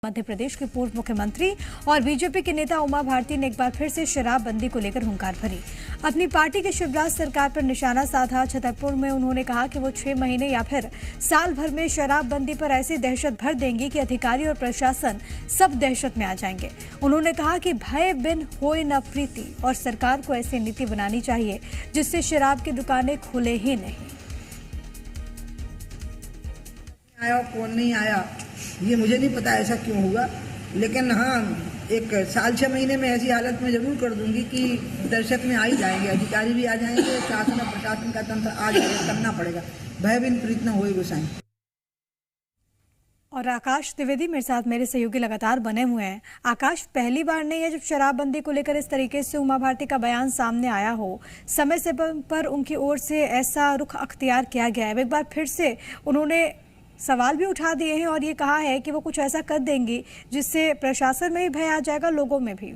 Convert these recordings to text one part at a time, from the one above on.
मध्य प्रदेश के पूर्व मुख्यमंत्री और बीजेपी के नेता उमा भारती ने एक बार फिर से शराबबंदी को लेकर हुंकार भरी। अपनी पार्टी की शिवराज सरकार पर निशाना साधा। छतरपुर में उन्होंने कहा कि वो 6 महीने या फिर साल भर में शराबबंदी पर ऐसी दहशत भर देंगी कि अधिकारी और प्रशासन सब दहशत में आ जाएंगे। उन्होंने कहा कि भय बिन होए न प्रीति और सरकार को ऐसी नीति बनानी चाहिए जिससे शराब की दुकानें खुले ही नहीं। आया कौन नहीं आया ये मुझे नहीं पता ऐसा क्यों हुआ, लेकिन हाँ एक साल 6 महीने में ऐसी हालत में जरूर कर दूंगी कि दहशत में आ ही जाएंगे, अधिकारी भी आ जाएंगे, शासन और प्रशासन का तंत्र आ जाएगा, करना पड़ेगा। भय बिन प्रीत न होए गोसाई। और आकाश द्विवेदी मेरे साथ मेरे सहयोगी लगातार बने हुए हैं। आकाश, पहली बार नहीं है जब शराबबंदी को लेकर इस तरीके से उमा भारती का बयान सामने आया हो। समय से पर उनकी ओर से ऐसा रुख अख्तियार किया गया है। एक बार फिर से उन्होंने सवाल भी उठा दिए हैं और ये कहा है कि वो कुछ ऐसा कर देंगी जिससे प्रशासन में भी भय आ जाएगा, लोगों में भी।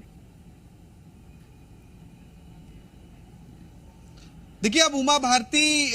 देखिए, अब उमा भारती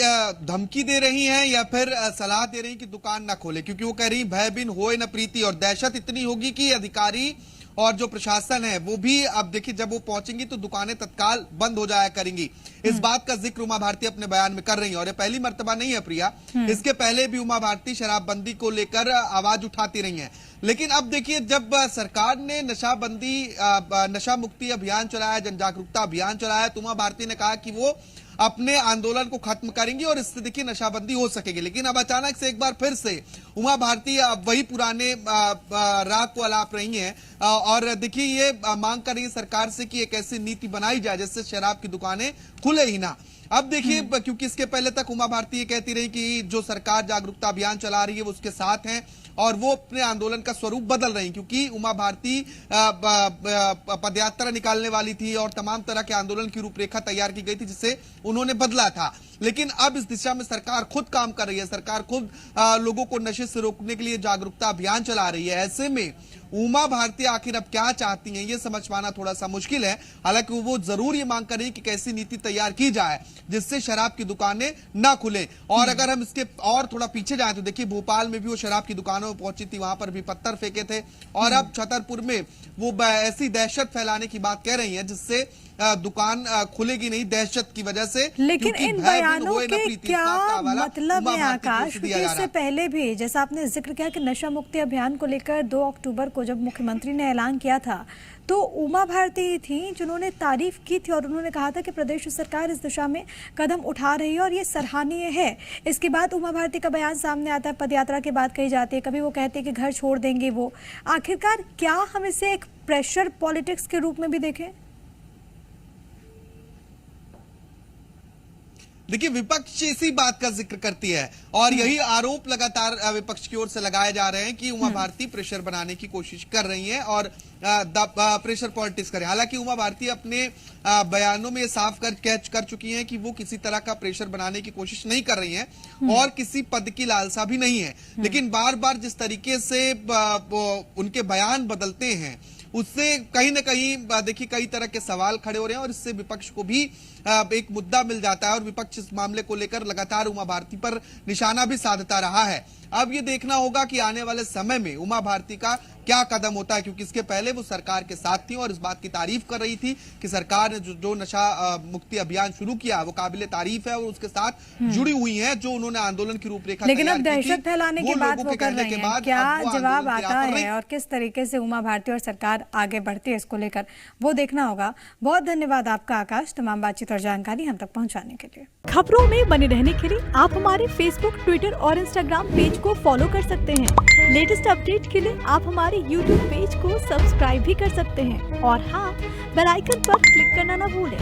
धमकी दे रही हैं या फिर सलाह दे रही हैं कि दुकान ना खोले, क्योंकि वो कह रही भय बिन होए न प्रीति, और दहशत इतनी होगी कि अधिकारी और जो प्रशासन है वो भी अब देखिए जब वो पहुंचेंगी तो दुकानें तत्काल बंद हो जाया करेंगी। इस बात का जिक्र उमा भारती अपने बयान में कर रही है और ये पहली मर्तबा नहीं है प्रिया, इसके पहले भी उमा भारती शराबबंदी को लेकर आवाज उठाती रही हैं। लेकिन अब देखिए जब सरकार ने नशा मुक्ति अभियान चलाया, जन जागरूकता अभियान चलाया, तो उमा भारती ने कहा कि वो अपने आंदोलन को खत्म करेंगी और इससे देखिए नशाबंदी हो सकेगी। लेकिन अब अचानक से एक बार फिर से उमा भारती अब वही पुराने राग को अलाप रही हैं और देखिए ये मांग कर रही है सरकार से कि एक ऐसी नीति बनाई जाए जिससे शराब की दुकानें खुले ही ना। अब देखिए क्योंकि इसके पहले तक उमा भारती ये कहती रही कि जो सरकार जागरूकता अभियान चला रही है वो उसके साथ हैं और वो अपने आंदोलन का स्वरूप बदल रही, क्योंकि उमा भारती पदयात्रा निकालने वाली थी और तमाम तरह के आंदोलन की रूपरेखा तैयार की गई थी जिसे उन्होंने बदला था। लेकिन अब इस दिशा में सरकार खुद काम कर रही है, सरकार खुद लोगों को नशे से रोकने के लिए जागरूकता अभियान चला रही है। ऐसे में उमा भारती आखिर अब क्या चाहती हैं ये समझ पाना थोड़ा सा मुश्किल है। हालांकि वो जरूर ये मांग कर रही है कि कैसी नीति तैयार की जाए जिससे शराब की दुकानें ना खुले। और अगर हम इसके और थोड़ा पीछे जाएं तो देखिए भोपाल में भी वो शराब की दुकानों में पहुंची थी, वहां पर भी पत्थर फेंके थे और अब छतरपुर में वो ऐसी दहशत फैलाने की बात कह रही है जिससे दुकान खुलेगी नहीं दहशत की वजह से। लेकिन इन बयानों के क्या मतलब है आकाश? क्योंकि इससे पहले भी जैसा आपने जिक्र किया कि नशा मुक्ति अभियान को लेकर 2 अक्टूबर को जब मुख्यमंत्री ने ऐलान किया था तो उमा भारती थी जिन्होंने तारीफ की थी और उन्होंने कहा था कि प्रदेश सरकार इस दिशा में कदम उठा रही है और ये सराहनीय है। इसके बाद उमा भारती का बयान सामने आता है, पदयात्रा की बात कही जाती है, कभी वो कहते हैं कि घर छोड़ देंगे वो। आखिरकार क्या हम इसे एक प्रेशर पॉलिटिक्स के रूप में भी देखें? देखिए विपक्ष इसी बात का जिक्र करती है और यही आरोप लगातार विपक्ष की ओर से लगाए जा रहे हैं कि उमा भारती प्रेशर बनाने की कोशिश कर रही हैं और प्रेशर पॉलिटिक्स करें। हालांकि उमा भारती अपने बयानों में साफ कर चुकी हैं कि वो किसी तरह का प्रेशर बनाने की कोशिश नहीं कर रही हैं और किसी पद की लालसा भी नहीं है। लेकिन बार बार जिस तरीके से उनके बयान बदलते हैं उससे कहीं ना कहीं देखिए कई तरह के सवाल खड़े हो रहे हैं और इससे विपक्ष को भी एक मुद्दा मिल जाता है और विपक्ष इस मामले को लेकर लगातार उमा भारती पर निशाना भी साधता रहा है। अब ये देखना होगा कि आने वाले समय में उमा भारती का क्या कदम होता है, क्योंकि इसके पहले वो सरकार के साथ थी और इस बात की तारीफ कर रही थी कि सरकार ने जो नशा मुक्ति अभियान शुरू किया वो काबिले तारीफ है और उसके साथ जुड़ी हुई है जो उन्होंने आंदोलन की रूपरेखा। लेकिन अब दहशत फैलाने की बात वो कर रहे हैं, क्या जवाब आता है और किस तरीके से उमा भारती और सरकार आगे बढ़ती है इसको लेकर वो देखना होगा। बहुत धन्यवाद आपका आकाश, तमाम बातचीत और जानकारी हम तक पहुंचाने के लिए। खबरों में बने रहने के लिए आप हमारे फेसबुक, ट्विटर और इंस्टाग्राम पेज को फॉलो कर सकते हैं। लेटेस्ट अपडेट के लिए आप हमारे यूट्यूब पेज को सब्सक्राइब भी कर सकते हैं और हाँ, बेल आइकन पर क्लिक करना ना भूलें।